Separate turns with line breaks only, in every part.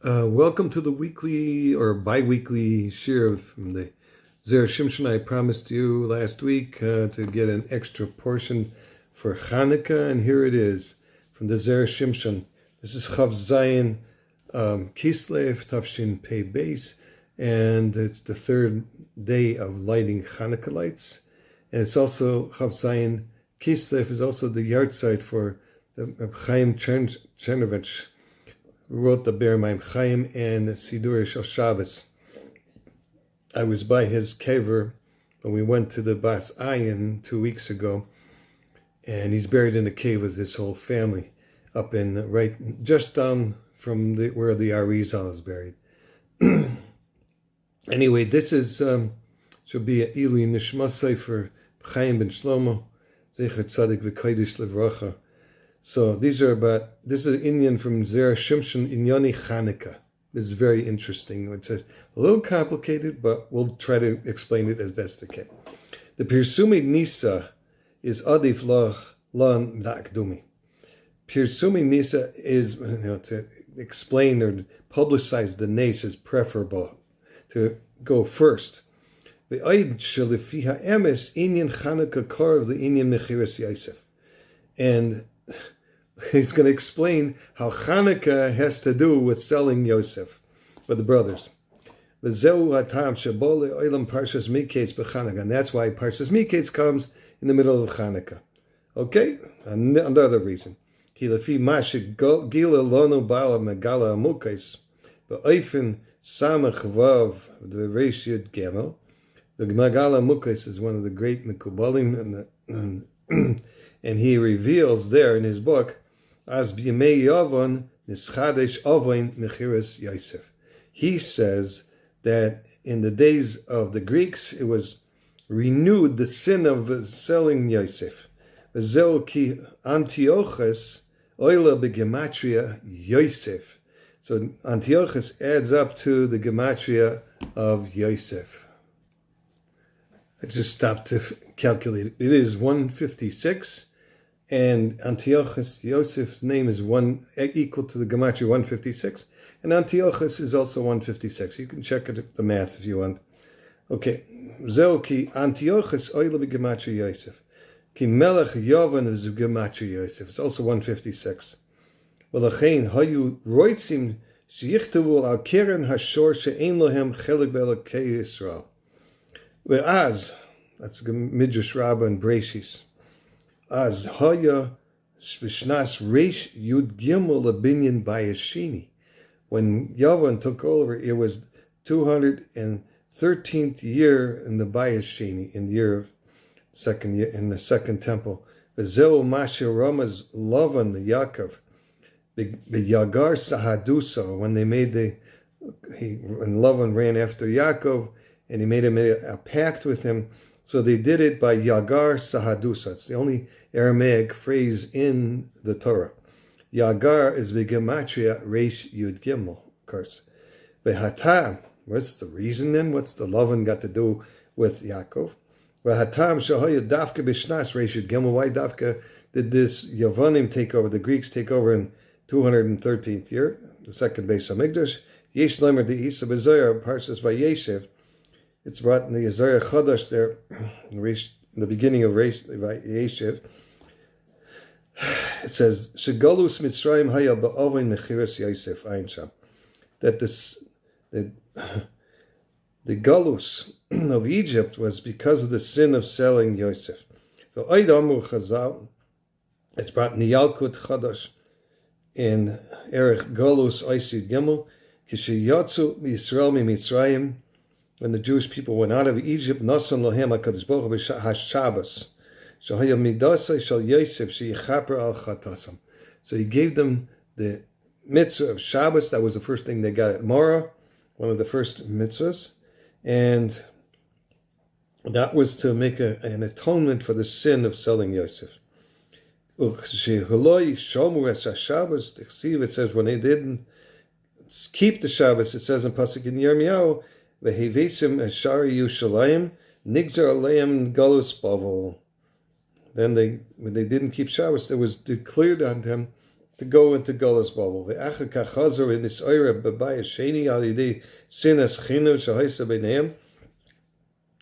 Welcome to the weekly or bi-weekly shir from the Zera Shimshon. I promised you last week to get an extra portion for Chanukah, and here it is from the Zera Shimshon. This is Chav Zayin Kislev Tafshin Pei Beis, and it's the third day of lighting Chanukah lights. And it's also Chav Zayin Kislev is also the yahrzeit for the Rabbi Chaim Kanievski, who wrote the Ber Maim Chaim and Sidur Shel Shabbos. I was by his kever when we went to the Bas Ayin 2 weeks ago, and he's buried in a cave with his whole family, up in right just down from where the Arizal is buried. Anyway, this is should be a Ili Nishmasai for Chaim ben Shlomo, Zecher Tzadik v'Kodesh Levracha. So this is an Indian from Zera Shimshon Inyani Chanukah. This is very interesting. It's a little complicated, but we'll try to explain it as best I can. The Pirsumi Nisa is Adif Lan Dakdumi. Pirsumi Nisa is, to explain or publicize the Nes is preferable to go first. The Eid Shalifiha Emes Inyan Chanukah Korv the Inyan Mechiras Yosef. And he's going to explain how Chanukah has to do with selling Yosef, with the brothers. And that's why Parshas Miketz comes in the middle of Chanukah. Okay? Another reason. The Megala Mukais is one of the great Mekubalim, and he reveals there in his book, As b'yemei Yavon nischadesh avoin mechiras Yosef. He says that in the days of the Greeks, it was renewed the sin of selling Yosef. V'zeu ki Antiochus oila b'gematria Yosef. So Antiochus adds up to the gematria of Yosef. I just stopped to calculate it. It is 156. And Antiochus, Yosef's name is equal to the Gematria 156, and Antiochus is also 156. You can check the math if you want. Okay, Zeuki Antiochus oila b'Gematria Yosef. Ki Melech Yovan is Gematria Yosef. It's also 156. V'lachein hayu roitzim sheyichtavu al keren hashor she'ein lohem chelik be'elokei Yisrael. Ve'az, that's Midrash Rabbah and Breshis. As Haya Shvishnas Reish Yud Gimel Labinyan Bayashini. When Yavan took over, it was 213th year in the Bayashini, in the year of in the second temple. V'zeu Masha Rama's Lavan the Yaakov, the Yagar Sahadusa, when they made when Lavan ran after Yaakov, and he made a pact with him. So they did it by Yagar Sahadusa. It's the only Aramaic phrase in the Torah. Yagar is the Gematria Reish Yud Gimel, of course. V'hatam, what's the reason then? What's the Lavan got to do with Yaakov? V'hatam shahaya dafka b'shnas Reish Yud Gimel. Why dafka did this Yavanim take over, the Greeks take over in 213th year, the second Beis HaMikdash? Yesh lemer de'isa b'zoyar parshas vayeshev. It's brought in the Zera Chadash there, in the beginning of Yeshiv. It says, "Shegalus Mitzrayim haya ba'avoin mechiras Yosef ein sham." That the Galus of Egypt was because of the sin of selling Yosef. V'oid amru Chazal. It's brought in the Yalkut Chadash in Erech Galus Oisid Gimel. Kishiyatzu Yisrael miMitzrayim. When the Jewish people went out of Egypt, Nasan Lohem HaKadosh Baruch Hu HaShabbos, Shahaya Midasai Shal Yosef Sheyichaper Al Chatasam. So he gave them the mitzvah of Shabbos. That was the first thing they got at Morah, one of the first mitzvahs, and that was to make an atonement for the sin of selling Yosef. It says when they didn't keep the Shabbos, it says in Pasuk in Yirmiyahu, V'hevesim Eshari Yushalayim Nigzar Aleim Galus Bavel. Then when they didn't keep Shabbos, it was declared on them to go into Golas Babel. Ve'achar kachazor in this oira b'bayis sheni alidei sinas chinu shahaisa b'neim.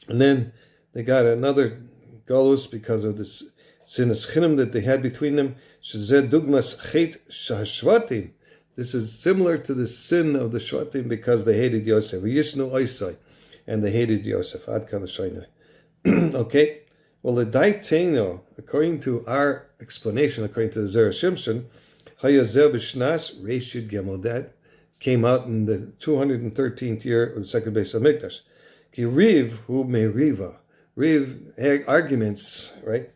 And then they got another Golus because of this sinas chinim that they had between them. Shezeh dugmas chet shashvatim. This is similar to the sin of the Shvatim because they hated Yosef. Yishnu oisai, and they hated Yosef. Ad kan l'shayna. Okay. Well, the Daiteno, according to our explanation, according to the Zera Shimshon, Hayazel b'shnas Reishud Gimel, that came out in the 213th year of the second base of Mikdash. Ki Riv hu meriva. Riv arguments, right?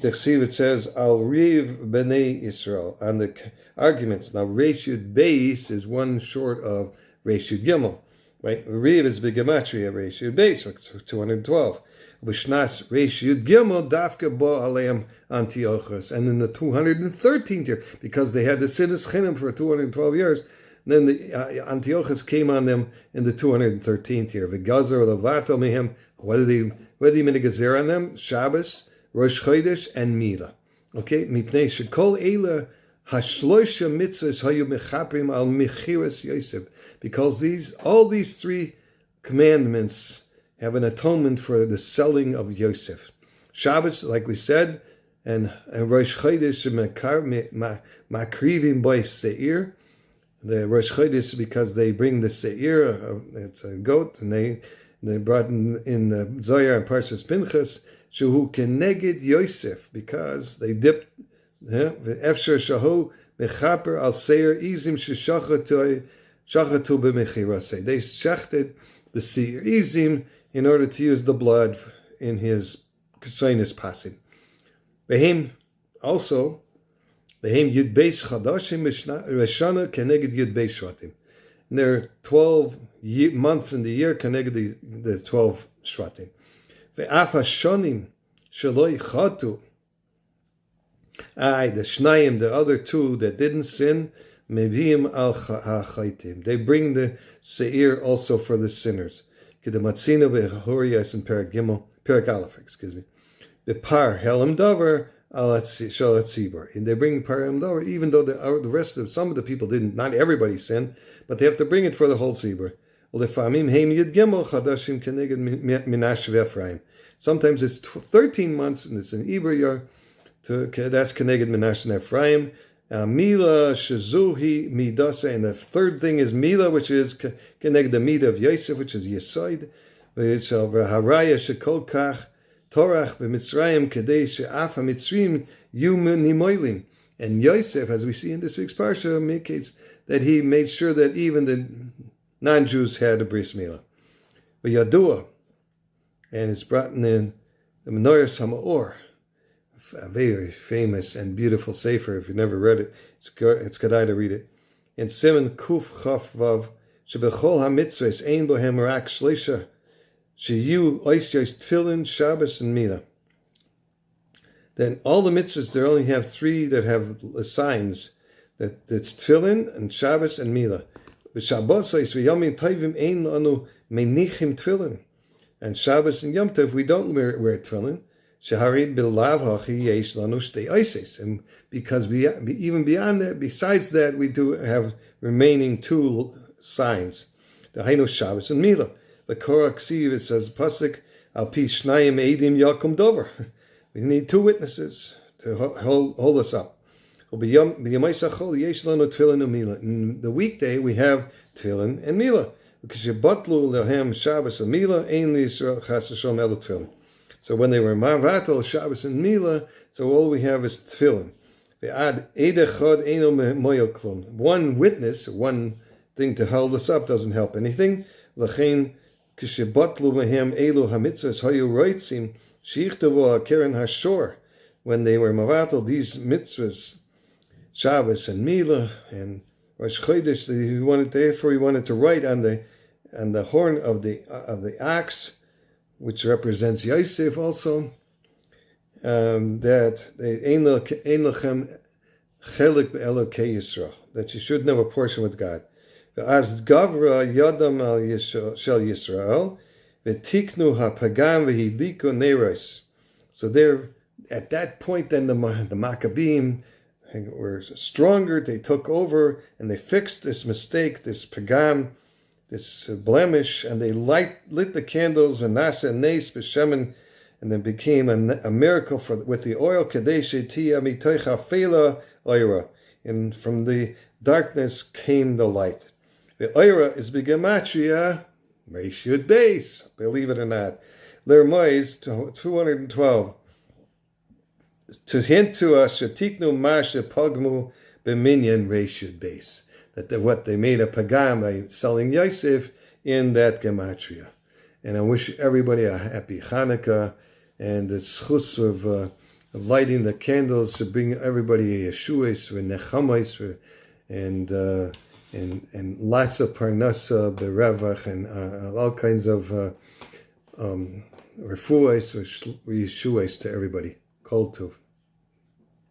The Chsiv, it says al Riv b'nei Yisrael on the arguments. Now Reishud Beis is one short of Reishud Gimel, right? Riv is b'gematria Reishud Beis, 212. B'shnas Reish Yud Gimel Dafka Bo Aleim Antiochus, and in the 213th year, because they had the Sinas Chinim for 212 years, then the Antiochus came on them in the 213th year. V'gazer Levato Mehem. What did he make a gazer on them? Shabbos, Rosh Chodesh, and Mila. Okay, Mipnei Shekol Eila Hashloisha Mitzvahs Hayu Mechaprim Al Mechiras Yosef, because all these three commandments have an atonement for the selling of Yosef. Shabbos, like we said, and Rosh Chodesh makrivim by seir. The Rosh Chodesh because they bring the seir, it's a goat, and they brought in the Zohar and Parshas Pinchas, shehu keneged Yosef, because they dipped efshar shahu mechaper al seir izim sheshachatu b'mechirasei. They shechted the seir izim in order to use the blood in his sinus passing. Behim also, Behim Yud Beis Chadashim Reshana Keneged Yud Beis Shvatim. And there are 12 months in the year Keneged the 12 Shvatim. Ve'af Hashonim Shaloi Chatu. The Shnayim, the other two that didn't sin, Mevim Al HaChaitim. They bring the Seir also for the sinners. Kedamatzina beHoriyas and Perak Aleph, excuse me. The Par Helam Davar Shalat Sibor, and they bring Par Helam Davar, even though the rest of some of the people didn't. Not everybody sinned, but they have to bring it for the whole Sibor. Lefamim Heim Yud Gimel Chadashim Keneged Minash Ephraim. Sometimes it's 13 months, and it's an Iber year. That's Keneged Minash and Ephraim. Mila Shazuhi Midasa, and the third thing is Mila, which is Keneged the Mida of Yosef, which is Yesoid. It's Haraya Shekol Kach Torach b'Mitzrayim Kedei She'af HaMitzrim Yum Nimoilim. And Yosef, as we see in this week's parsha, indicates that he made sure that even the non-Jews had a bris milah. But Yadua, and it's brought in the Menorah Samaor, a very famous and beautiful sefer. If you've never read it, it's kedai to read it. In Siman Kuf Chaf Vav, Shebechol HaMitzvahs Ein Bohem Rak Shleisha, Sheyu Oisyos Tfilin, Shabbos, and Mila. Then all the mitzvahs, they only have three that have signs. That's Tfilin and Shabbos and Mila. B'Shabbos v'Yomim Tovim Ein Lanu Menichim Tfilin. And Shabbos and Yom Tov, we don't wear Tfilin. Shehari Bilav Hachi Yesh Lanu Shtei Oises. And because even beyond that, besides that, we do have remaining two signs. The Hainu Shabbos and Mila. The Korah Ksiv, it says, Pasuk, Al Pi Shnayim Eidim Yakum Dover. We need two witnesses to hold us up. In the weekday, we have Tefillin and Mila. Because Yebotlu Lehem Shabbos and Mila, Ein Yisrael Chas Hashem Elo Tefillin. So when they were Mavatal, Shabbos and Mila, so all we have is Tefillin. One witness, one thing to hold us up doesn't help anything. L'chein Kishebotlu Mehem Elu HaMitzvahs Hayu Roitzim Shichtavu HaKeren HaShor. When they were Mavatal, these mitzvahs, Shabbos and Mila and Rosh Chodesh, therefore he wanted to write on the horn of the ox, which represents Yosef also, that Ein Lachem Chelik Be'elokei Yisrael, that you shouldn't have a portion with God. As Gavra Yadam Al Shel Yisrael, V'tiknu HaPagam V'hidliku Neros. So there, at that point, then the Maccabees were stronger. They took over and they fixed this mistake, this pagam, this blemish, and they lit the candles and nasa nes b'shemen, and then became a miracle with the oil. Kadeshe tia mitoicha fela oira, and from the darkness came the light. The oira is begematria Reshud base, believe it or not. Lermois 212. To hint to us, Shatiknu Masha Pagmu Beminyan Reshud base. What they made a pagam by selling Yosef in that gematria. And I wish everybody a happy Chanukah, and the schus of lighting the candles to bring everybody a yeshuas, nechamais, and lots of parnasa, berevach, and all kinds of refuas, yeshuas to everybody. Kol tov.